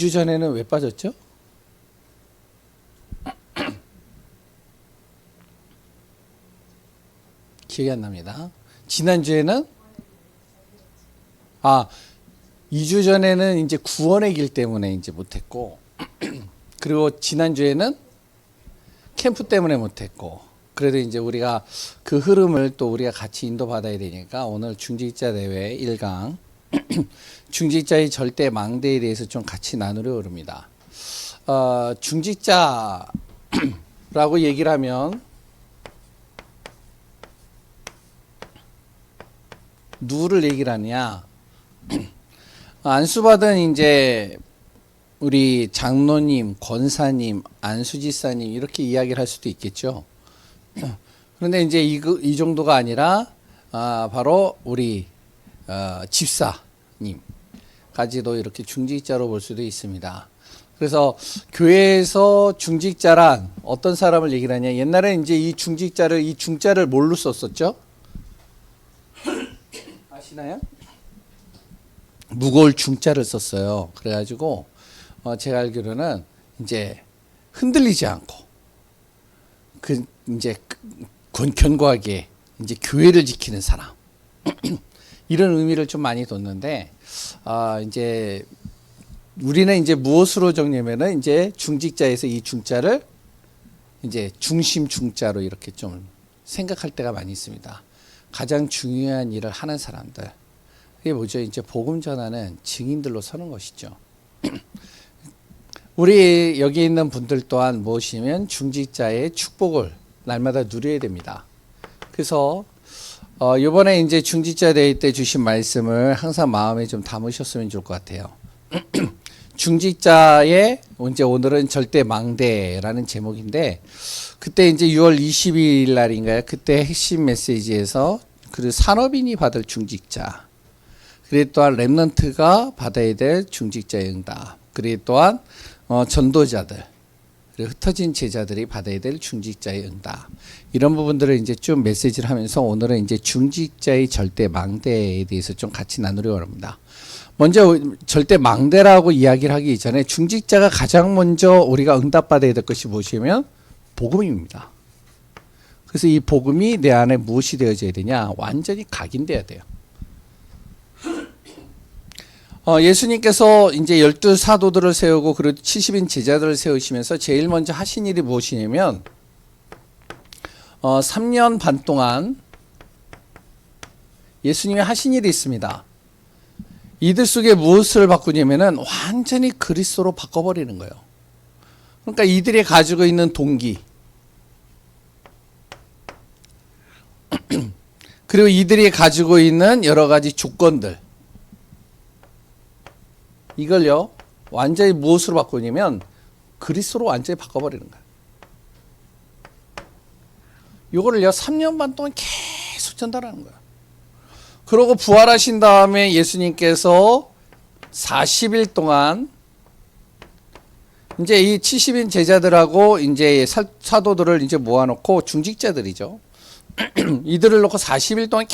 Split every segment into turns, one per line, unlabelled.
2주 전에는 왜 빠졌죠? 기억이 안 납니다. 지난주에는 2주 전에는 이제 구원의 길 때문에 이제 못했고, 그리고 지난주에는 캠프 때문에 못했고, 그래도 이제 우리가 그 흐름을 또 우리가 같이 인도받아야 되니까 오늘 중직자 대회 1강 중직자의 절대 망대에 대해서 좀 같이 나누려고 합니다. 중직자라고 얘기를 하면 누구를 얘기를 하냐? 안수받은 이제 우리 장로님, 권사님, 안수지사님 이렇게 이야기를 할 수도 있겠죠. 그런데 이제 이 정도가 아니라 바로 우리 집사님까지도 이렇게 중직자로 볼 수도 있습니다. 그래서 교회에서 중직자란 어떤 사람을 얘기를 하냐? 옛날에 이제 이 중직자를 이 중자를 뭘로 썼었죠? 아시나요? 무거울 중자를 썼어요. 그래가지고 제가 알기로는 이제 흔들리지 않고 이제 견고하게 이제 교회를 지키는 사람 이런 의미를 좀 많이 뒀는데 이제 우리는 이제 무엇으로 정리하면은 이제 중직자에서 이 중자를 이제 중심 중자로 이렇게 좀 생각할 때가 많이 있습니다. 가장 중요한 일을 하는 사람들. 그게 뭐죠? 이제 복음 전하는 증인들로 서는 것이죠. 우리 여기 있는 분들 또한 무엇이면 중직자의 축복을 날마다 누려야 됩니다. 그래서 이번에 이제 중직자 대회 때 주신 말씀을 항상 마음에 좀 담으셨으면 좋을 것 같아요. 중직자의 이제 오늘은 절대 망대라는 제목인데 그때 이제 6월 22일 날인가요? 그때 핵심 메시지에서 그 산업인이 받을 중직자, 그리고 또한 렘넌트가 받아야 될 중직자의 응답, 그리고 또한 전도자들, 그리고 흩어진 제자들이 받아야 될 중직자의 응답, 이런 부분들을 이제 좀 메시지를 하면서 오늘은 이제 중직자의 절대 망대에 대해서 좀 같이 나누려고 합니다. 먼저 절대 망대라고 이야기를 하기 전에 중직자가 가장 먼저 우리가 응답받아야 될 것이 무엇이냐면 복음입니다. 그래서 이 복음이 내 안에 무엇이 되어져야 되냐? 완전히 각인돼야 돼요. 예수님께서 이제 12사도들을 세우고 그리고 70인 제자들을 세우시면서 제일 먼저 하신 일이 무엇이냐면 3년 반 동안 예수님이 하신 일이 있습니다. 이들 속에 무엇을 바꾸냐면은 완전히 그리스도로 바꿔버리는 거예요. 그러니까 이들이 가지고 있는 동기, 그리고 이들이 가지고 있는 여러 가지 조건들, 이걸요 완전히 무엇으로 바꾸냐면 그리스도로 완전히 바꿔버리는 거예요. 이거를요 3년 반 동안 계속 전달하는 거예요. 그러고 부활하신 다음에 예수님께서 40일 동안 이제 이 70인 제자들하고 이제 사도들을 이제 모아놓고 중직자들이죠. 이들을 놓고 40일 동안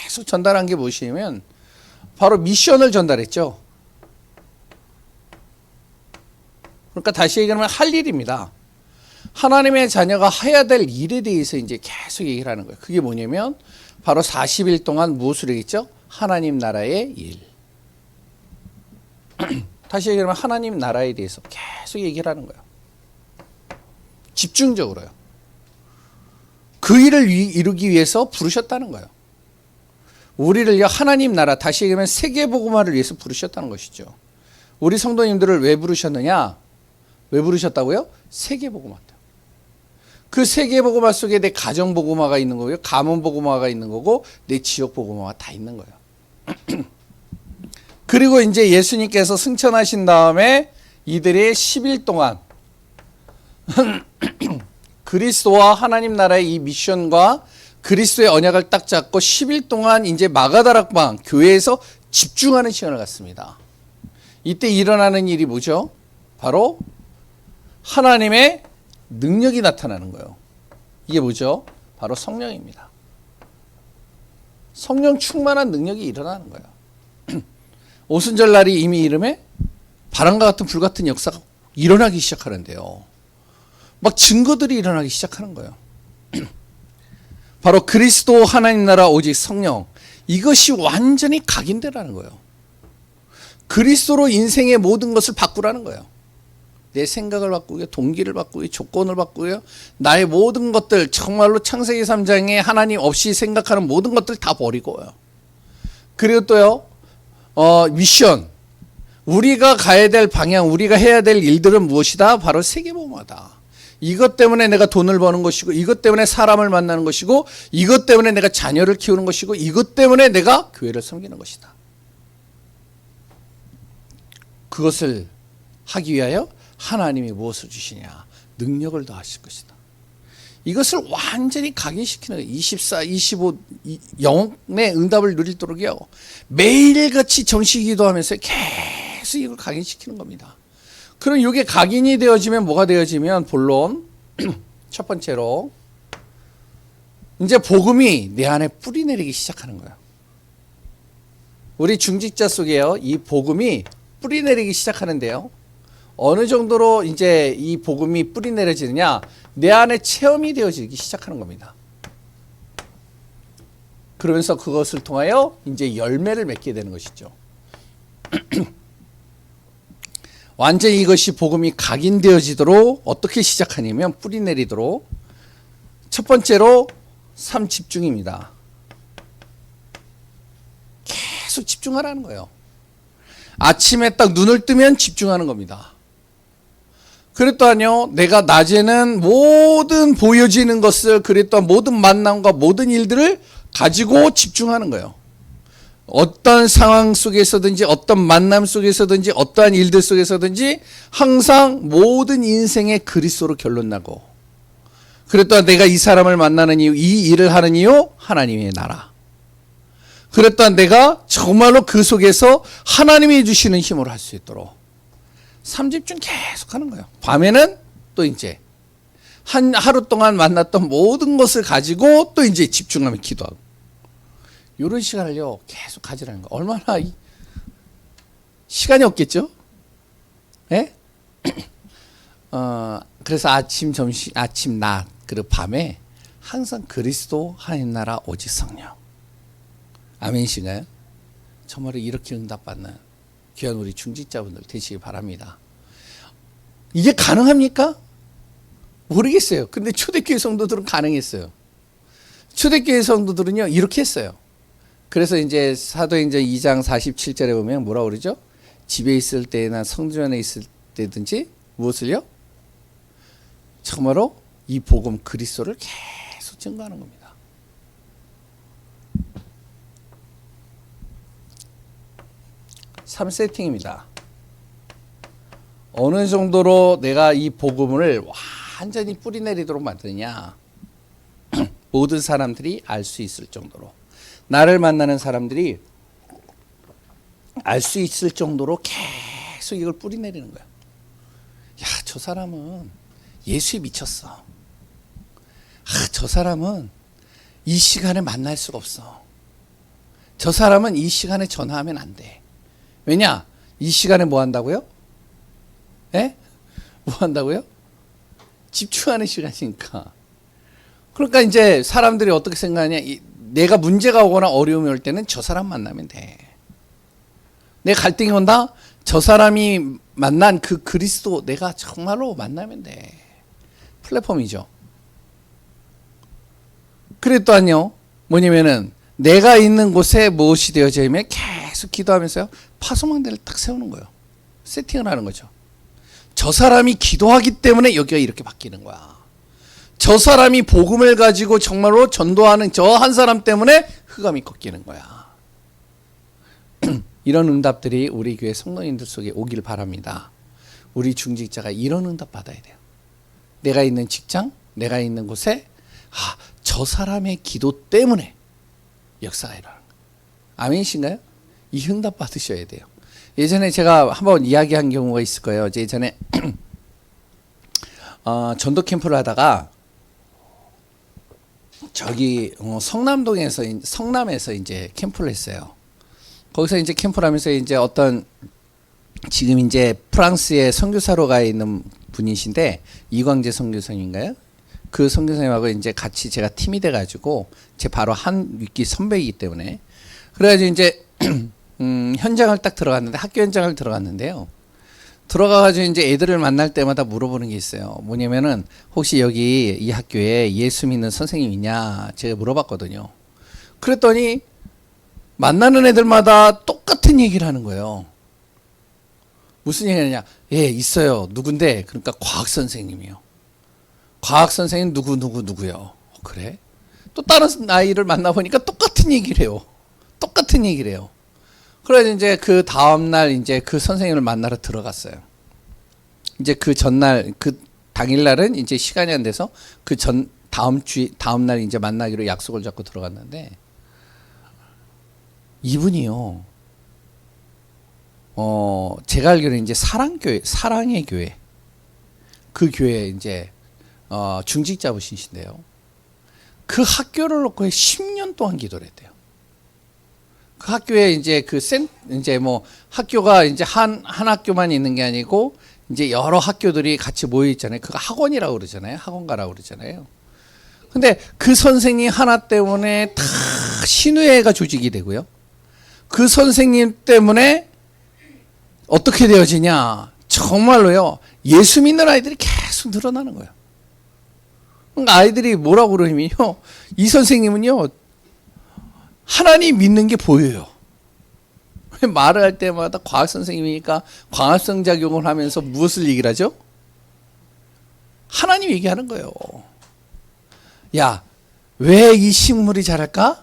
계속 전달한 게 무엇이냐면 바로 미션을 전달했죠. 그러니까 다시 얘기하면 할 일입니다. 하나님의 자녀가 해야 될 일에 대해서 이제 계속 얘기를 하는 거예요. 그게 뭐냐면 바로 40일 동안 무엇을 했겠죠? 하나님 나라의 일. 다시 얘기하면 하나님 나라에 대해서 계속 얘기를 하는 거예요. 집중적으로요. 그 일을 이루기 위해서 부르셨다는 거예요. 우리를요 하나님 나라, 다시 얘기하면 세계복음화를 위해서 부르셨다는 것이죠. 우리 성도님들을 왜 부르셨느냐? 왜 부르셨다고요? 세계복음화. 그 세계복음화 속에 내 가정복음화가 있는 거고요, 가문복음화가 있는 거고, 내 지역복음화가 다 있는 거예요. 그리고 이제 예수님께서 승천하신 다음에 이들의 10일 동안 그리스도와 하나님 나라의 이 미션과 그리스도의 언약을 딱 잡고 10일 동안 이제 마가다락방 교회에서 집중하는 시간을 갖습니다. 이때 일어나는 일이 뭐죠? 바로 하나님의 능력이 나타나는 거예요. 이게 뭐죠? 바로 성령입니다. 성령 충만한 능력이 일어나는 거예요. 오순절날이 이미 이름에 바람과 같은 불 같은 역사가 일어나기 시작하는데요. 막 증거들이 일어나기 시작하는 거예요. 바로 그리스도 하나님 나라 오직 성령, 이것이 완전히 각인되라는 거예요. 그리스도로 인생의 모든 것을 바꾸라는 거예요. 내 생각을 바꾸고요, 동기를 바꾸고요, 조건을 바꾸고요, 나의 모든 것들, 정말로 창세기 3장에 하나님 없이 생각하는 모든 것들 다 버리고요. 그리고 또요, 미션, 우리가 가야 될 방향, 우리가 해야 될 일들은 무엇이다? 바로 세계복음화다. 이것 때문에 내가 돈을 버는 것이고, 이것 때문에 사람을 만나는 것이고, 이것 때문에 내가 자녀를 키우는 것이고, 이것 때문에 내가 교회를 섬기는 것이다. 그것을 하기 위하여 하나님이 무엇을 주시냐? 능력을 더하실 것이다. 이것을 완전히 각인시키는 거예요. 24, 25 영의 응답을 누리도록요, 매일같이 정식 기도하면서 계속 이걸 각인시키는 겁니다. 그럼 이게 각인이 되어지면 뭐가 되어지면, 본론 첫 번째로 이제 복음이 내 안에 뿌리 내리기 시작하는 거예요. 우리 중직자 속에요, 이 복음이 뿌리 내리기 시작하는데요, 어느 정도로 이제 이 복음이 뿌리 내려지느냐, 내 안에 체험이 되어지기 시작하는 겁니다. 그러면서 그것을 통하여 이제 열매를 맺게 되는 것이죠. 완전히 이것이 복음이 각인되어지도록 어떻게 시작하냐면, 뿌리 내리도록 첫 번째로 삶 집중입니다. 계속 집중하라는 거예요. 아침에 딱 눈을 뜨면 집중하는 겁니다. 그랬더니요, 내가 낮에는 모든 보여지는 것을, 그랬더니 모든 만남과 모든 일들을 가지고 집중하는 거예요. 어떤 상황 속에서든지, 어떤 만남 속에서든지, 어떠한 일들 속에서든지 항상 모든 인생의 그리스도로 결론나고, 그랬더니 내가 이 사람을 만나는 이유, 이 일을 하는 이유, 하나님의 나라. 그랬더니 내가 정말로 그 속에서 하나님이 주시는 힘으로 할 수 있도록 삼집중 계속 하는 거예요. 밤에는 또 이제 하루 동안 만났던 모든 것을 가지고 또 이제 집중하며 기도하고, 이런 시간을요 계속 가지라는 거. 얼마나 시간이 없겠죠? 예? 그래서 아침, 점심, 아침, 낮, 그리고 밤에 항상 그리스도 하나님 나라 오직 성령. 아멘이신가요? 정말로 이렇게 응답받는 귀한 우리 중직자분들 되시기 바랍니다. 이게 가능합니까? 모르겠어요. 근데 초대교회 성도들은 가능했어요. 초대교회 성도들은요 이렇게 했어요. 그래서 이제 사도행전 2장 47절에 보면 뭐라고 그러죠? 집에 있을 때나 성전 안에 있을 때든지 무엇을요? 정말로 이 복음 그리스도를 계속 증거하는 겁니다. 3세팅입니다. 어느 정도로 내가 이 복음을 완전히 뿌리내리도록 만드느냐. 모든 사람들이 알 수 있을 정도로, 나를 만나는 사람들이 알 수 있을 정도로 계속 이걸 뿌리내리는 거야. 야, 저 사람은 예수에 미쳤어. 저 사람은 이 시간에 만날 수가 없어. 저 사람은 이 시간에 전화하면 안 돼. 왜냐? 이 시간에 뭐 한다고요? 예? 뭐 한다고요? 집중하는 시간이니까. 그러니까 이제 사람들이 어떻게 생각하냐? 내가 문제가 오거나 어려움이 올 때는 저 사람 만나면 돼. 내 갈등이 온다? 저 사람이 만난 그 그리스도 내가 정말로 만나면 돼. 플랫폼이죠. 그랬더니요, 뭐냐면은 내가 있는 곳에 무엇이 되어져 있면 계속 기도하면서요, 파송망대를 딱 세우는 거예요. 세팅을 하는 거죠. 저 사람이 기도하기 때문에 여기가 이렇게 바뀌는 거야. 저 사람이 복음을 가지고 정말로 전도하는 저 한 사람 때문에 흑암이 꺾이는 거야. 이런 응답들이 우리 교회 성도님들 속에 오길 바랍니다. 우리 중직자가 이런 응답 받아야 돼요. 내가 있는 직장, 내가 있는 곳에 저 사람의 기도 때문에 역사가 일어나는 거예요. 아멘이신가요? 이 응답 받으셔야 돼요. 예전에 제가 한번 이야기한 경우가 있을 거예요. 예전에 전도 캠프를 하다가 저기 성남에서 이제 캠프를 했어요. 거기서 이제 캠프를 하면서 이제 어떤 지금 이제 프랑스에 선교사로 가 있는 분이신데 이광재 선교사님인가요? 그 선교사님하고 이제 같이 제가 팀이 돼가지고 제 바로 한 위기 선배이기 때문에 그래가지고 이제 현장을 딱 들어갔는데 학교 현장을 들어갔는데요. 들어가가지고 이제 애들을 만날 때마다 물어보는 게 있어요. 뭐냐면은 혹시 여기 이 학교에 예수 믿는 선생님 있냐 제가 물어봤거든요. 그랬더니 만나는 애들마다 똑같은 얘기를 하는 거예요. 무슨 얘기냐냐? 예, 있어요. 누군데? 그러니까 과학 선생님이요. 과학 선생님 누구요? 그래? 또 다른 아이를 만나보니까 똑같은 얘기를 해요. 똑같은 얘기를 해요. 그래서 이제 그 다음날 이제 그 선생님을 만나러 들어갔어요. 이제 그 전날, 그 당일날은 이제 시간이 안 돼서 그 다음날 이제 만나기로 약속을 잡고 들어갔는데 이분이요. 제가 알기로는 이제 사랑의 교회. 그 교회 이제 중직자분이신데요. 그 학교를 놓고 10년 동안 기도를 했대요. 그 학교에 이제 이제 뭐 학교가 이제 한 학교만 있는 게 아니고 이제 여러 학교들이 같이 모여 있잖아요. 그거 학원이라고 그러잖아요. 학원가라고 그러잖아요. 근데 그 선생님 하나 때문에 다 신우회가 조직이 되고요. 그 선생님 때문에 어떻게 되어지냐. 정말로요. 예수 믿는 아이들이 계속 늘어나는 거예요. 그러니까 아이들이 뭐라고 그러냐면요. 이 선생님은요. 하나님 믿는 게 보여요. 말을 할 때마다 과학 선생님이니까 광합성 작용을 하면서 무엇을 얘기를 하죠? 하나님 얘기하는 거예요. 야, 왜 이 식물이 자랄까?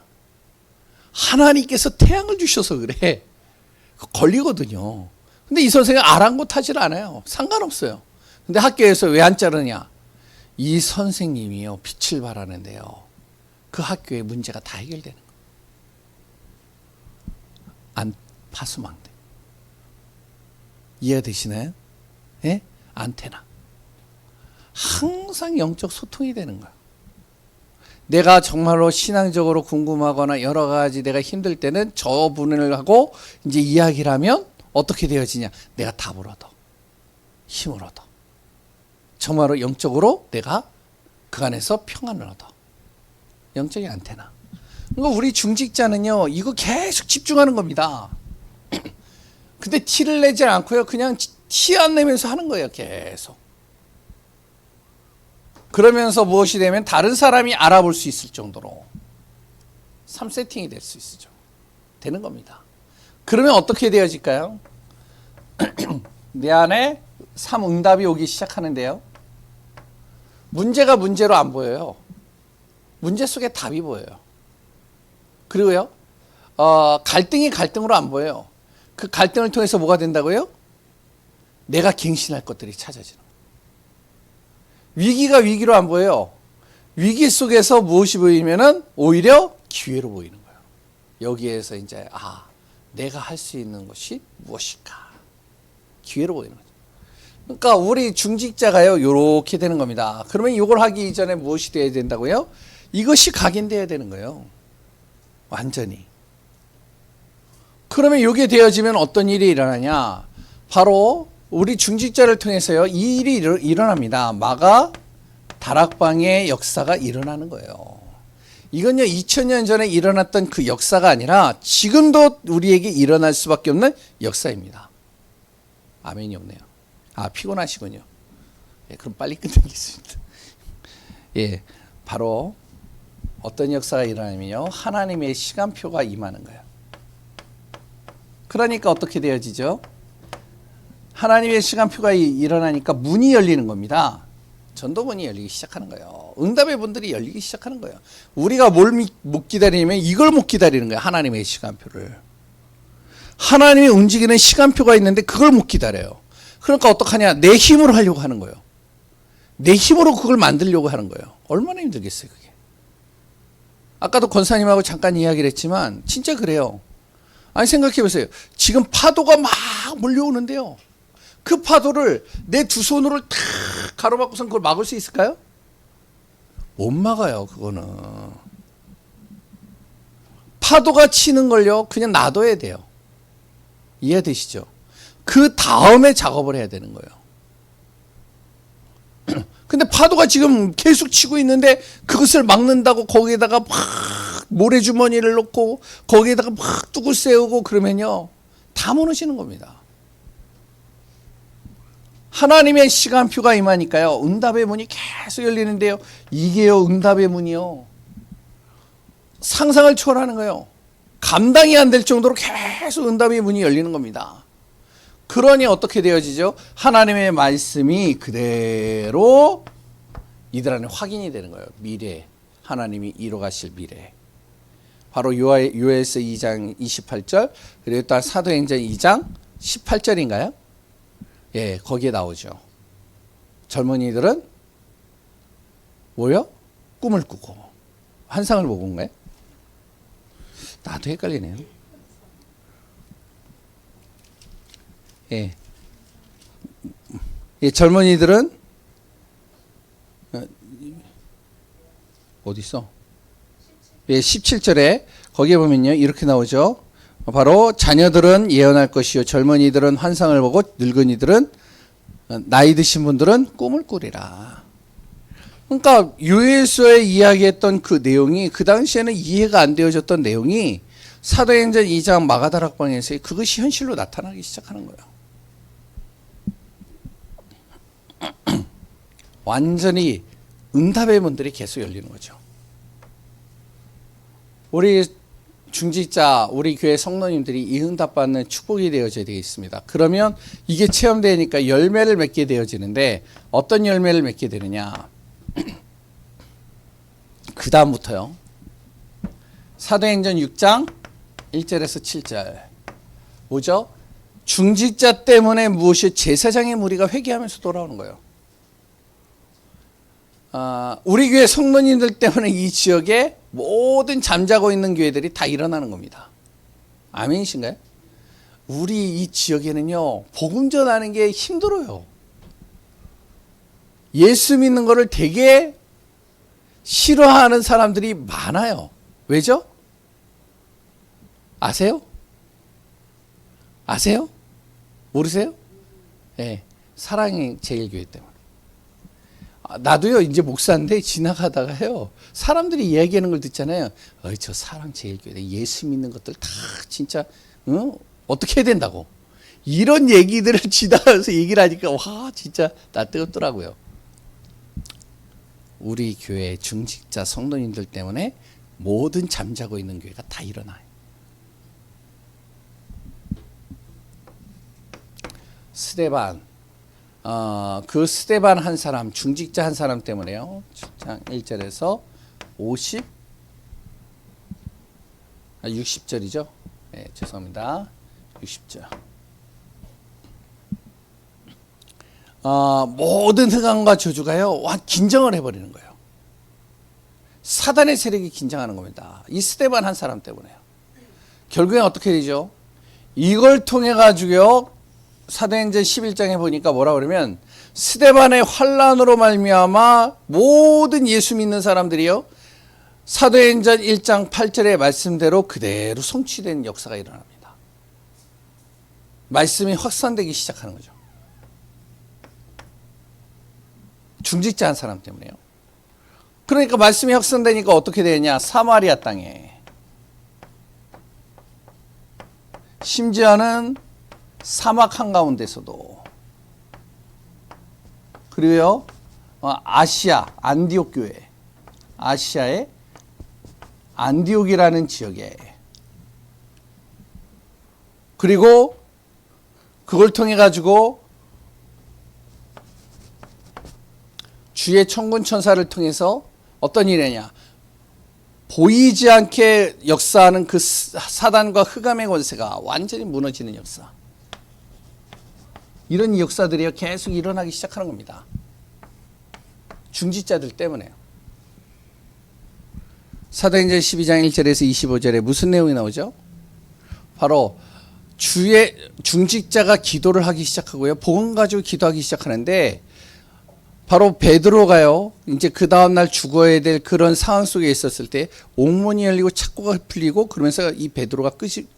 하나님께서 태양을 주셔서 그래. 걸리거든요. 근데 이 선생은 아랑곳하질 않아요. 상관없어요. 근데 학교에서 왜 안 자르냐? 이 선생님이요. 빛을 발하는데요. 그 학교의 문제가 다 해결되는 거예요. 파수망대. 이해가 되시나요? 예? 안테나. 항상 영적 소통이 되는 거예요. 내가 정말로 신앙적으로 궁금하거나 여러 가지 내가 힘들 때는 저 분을 하고 이제 이야기를 하면 어떻게 되어지냐? 내가 답을 얻어. 힘을 얻어. 정말로 영적으로 내가 그 안에서 평안을 얻어. 영적인 안테나. 그러니까 우리 중직자는요, 이거 계속 집중하는 겁니다. 근데 티를 내지 않고요, 그냥 티 안 내면서 하는 거예요, 계속. 그러면서 무엇이 되면 다른 사람이 알아볼 수 있을 정도로 3세팅이 될 수 있죠. 되는 겁니다. 그러면 어떻게 되어질까요? 내 안에 3응답이 오기 시작하는데요. 문제가 문제로 안 보여요. 문제 속에 답이 보여요. 그리고요, 갈등이 갈등으로 안 보여요. 그 갈등을 통해서 뭐가 된다고요? 내가 갱신할 것들이 찾아지는 거예요. 위기가 위기로 안 보여요. 위기 속에서 무엇이 보이면은 오히려 기회로 보이는 거예요. 여기에서 이제 내가 할 수 있는 것이 무엇일까? 기회로 보이는 거죠. 그러니까 우리 중직자가요, 요렇게 되는 겁니다. 그러면 이걸 하기 이전에 무엇이 돼야 된다고요? 이것이 각인돼야 되는 거예요. 완전히. 그러면 이게 되어지면 어떤 일이 일어나냐? 바로 우리 중직자를 통해서요, 이 일이 일어납니다. 마가 다락방의 역사가 일어나는 거예요. 이건요, 2000년 전에 일어났던 그 역사가 아니라 지금도 우리에게 일어날 수밖에 없는 역사입니다. 아멘이 없네요. 피곤하시군요. 예, 그럼 빨리 끝내겠습니다. 예, 바로 어떤 역사가 일어나면요, 하나님의 시간표가 임하는 거예요. 그러니까 어떻게 되어지죠? 하나님의 시간표가 일어나니까 문이 열리는 겁니다. 전도문이 열리기 시작하는 거예요. 응답의 문들이 열리기 시작하는 거예요. 우리가 뭘 못 기다리냐면 이걸 못 기다리는 거예요. 하나님의 시간표를. 하나님이 움직이는 시간표가 있는데 그걸 못 기다려요. 그러니까 어떡하냐? 내 힘으로 하려고 하는 거예요. 내 힘으로 그걸 만들려고 하는 거예요. 얼마나 힘들겠어요, 그게. 아까도 권사님하고 잠깐 이야기를 했지만 진짜 그래요. 아니, 생각해 보세요. 지금 파도가 막 몰려오는데요. 그 파도를 내 두 손으로 탁 가로막고선 그걸 막을 수 있을까요? 못 막아요, 그거는. 파도가 치는 걸요, 그냥 놔둬야 돼요. 이해되시죠? 그 다음에 작업을 해야 되는 거예요. 근데 파도가 지금 계속 치고 있는데 그것을 막는다고 거기에다가 막 모래주머니를 놓고 거기에다가 막 뚝을 세우고 그러면요, 다 무너지는 겁니다. 하나님의 시간표가 임하니까요, 응답의 문이 계속 열리는데요, 이게요, 응답의 문이요, 상상을 초월하는 거예요. 감당이 안 될 정도로 계속 응답의 문이 열리는 겁니다. 그러니 어떻게 되어지죠? 하나님의 말씀이 그대로 이들 안에 확인이 되는 거예요. 미래, 하나님이 이루가실 미래. 바로 요엘서 2장 28절, 그리고 또 사도행전 2장 18절인가요? 예, 거기에 나오죠. 젊은이들은 뭐요? 꿈을 꾸고 환상을 보고 온 거예요? 나도 헷갈리네요. 예. 예, 젊은이들은 어디 있어? 예, 17절에 거기에 보면요, 이렇게 나오죠. 바로 자녀들은 예언할 것이요, 젊은이들은 환상을 보고, 늙은이들은, 나이 드신 분들은 꿈을 꾸리라. 그러니까 요엘서에 이야기했던 그 내용이, 그 당시에는 이해가 안 되어졌던 내용이 사도행전 2장 마가다락방에서 그것이 현실로 나타나기 시작하는 거예요. 완전히 응답의 문들이 계속 열리는 거죠. 우리 중직자, 우리 교회 성도님들이 이 응답받는 축복이 되어져야 되겠습니다. 그러면 이게 체험되니까 열매를 맺게 되어지는데, 어떤 열매를 맺게 되느냐? 그 다음부터요, 사도행전 6장 1절에서 7절 뭐죠? 중직자 때문에 무엇이 제사장의 무리가 회개하면서 돌아오는 거예요. 우리 교회 성도님들 때문에 이 지역에 모든 잠자고 있는 교회들이 다 일어나는 겁니다. 아멘이신가요? 우리 이 지역에는요, 복음 전하는 게 힘들어요. 예수 믿는 거를 되게 싫어하는 사람들이 많아요. 왜죠? 아세요? 아세요? 모르세요? 네, 사랑의 제일교회 때문에. 나도요, 이제 목사인데 지나가다가요, 사람들이 이야기하는 걸 듣잖아요. 저 사랑 제일교회, 예수 믿는 것들 다 진짜 어떻게 해야 된다고, 이런 얘기들을 지나가면서 얘기를 하니까 와, 진짜 나 뜨겁더라고요. 우리 교회 중직자 성도님들 때문에 모든 잠자고 있는 교회가 다 일어나요. 스데반, 그 스데반 한 사람, 중직자 한 사람 때문에요. 1절에서 60절이죠. 네, 죄송합니다. 60절. 모든 흥함과 저주가요, 긴장을 해버리는 거예요. 사단의 세력이 긴장하는 겁니다. 이 스데반 한 사람 때문에요. 결국엔 어떻게 되죠? 이걸 통해 가지고요, 사도행전 11장에 보니까 뭐라 그러면, 스데반의 환난으로 말미암아 모든 예수 믿는 사람들이요, 사도행전 1장 8절의 말씀대로 그대로 성취된 역사가 일어납니다. 말씀이 확산되기 시작하는 거죠. 중직자 한 사람 때문에요. 그러니까 말씀이 확산되니까 어떻게 되냐? 사마리아 땅에, 심지어는 사막 한가운데서도, 그리고요, 아시아 안디옥 교회, 아시아의 안디옥이라는 지역에, 그리고 그걸 통해 가지고 주의 천군 천사를 통해서 어떤 일이냐, 보이지 않게 역사하는 그 사단과 흑암의 권세가 완전히 무너지는 역사, 이런 역사들이 계속 일어나기 시작하는 겁니다. 중직자들 때문에요. 사도행전 12장 1절에서 25절에 무슨 내용이 나오죠? 바로 주의 중직자가 기도를 하기 시작하고요, 복음 가지고 기도하기 시작하는데, 바로 베드로가요, 이제 그 다음날 죽어야 될 그런 상황 속에 있었을 때 옥문이 열리고 착고가 풀리고, 그러면서 이 베드로가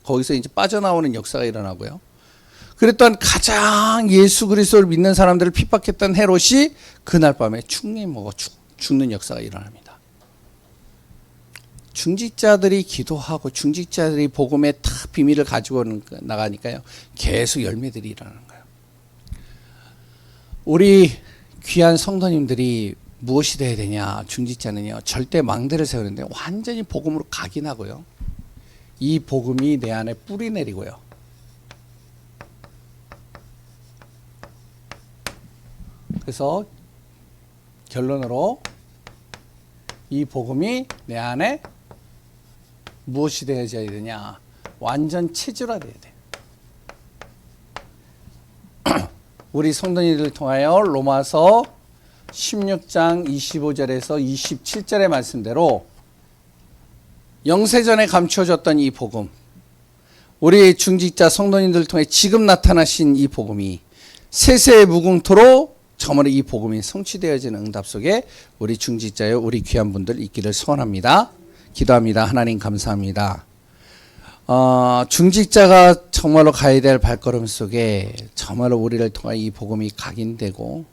거기서 이제 빠져나오는 역사가 일어나고요. 그랬던 가장 예수 그리스도를 믿는 사람들을 핍박했던 헤롯이 그날 밤에 충리 먹어 죽는 역사가 일어납니다. 중직자들이 기도하고 중직자들이 복음의 탁 비밀을 가지고 나가니까요. 계속 열매들이 일어나는 거예요. 우리 귀한 성도님들이 무엇이 돼야 되냐? 중직자는요. 절대 망대를 세우는데 완전히 복음으로 각인하고요. 이 복음이 내 안에 뿌리 내리고요. 그래서 결론으로 이 복음이 내 안에 무엇이 되어져야 되냐? 완전 체질화돼야 돼. 우리 성도님들을 통하여 로마서 16장 25절에서 27절의 말씀대로 영세전에 감추어졌던 이 복음, 우리 중직자 성도님들을 통해 지금 나타나신 이 복음이 세세의 무궁토로 저물어 이 복음이 성취되어지는 응답 속에 우리 중직자여 우리 귀한 분들 있기를 소원합니다. 기도합니다. 하나님 감사합니다. 중직자가 정말로 가야 될 발걸음 속에 정말로 우리를 통해 이 복음이 각인되고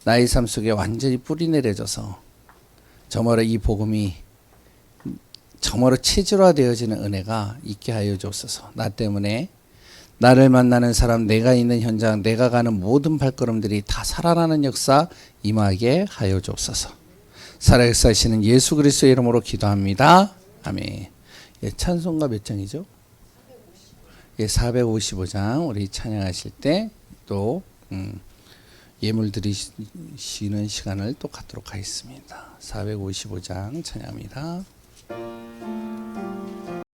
나의 삶 속에 완전히 뿌리 내려져서 정말로 이 복음이 정말로 체질화되어지는 은혜가 있게 하여 주옵소서. 나 때문에 나를 만나는 사람, 내가 있는 현장, 내가 가는 모든 발걸음들이 다 살아나는 역사 임하게 하여 주옵소서. 살아계시는 예수 그리스도의 이름으로 기도합니다. 아멘. 예, 찬송가 몇 장이죠? 예, 455장 우리 찬양하실 때 또 예물 드리시는 시간을 또 갖도록 하겠습니다. 455장 찬양합니다.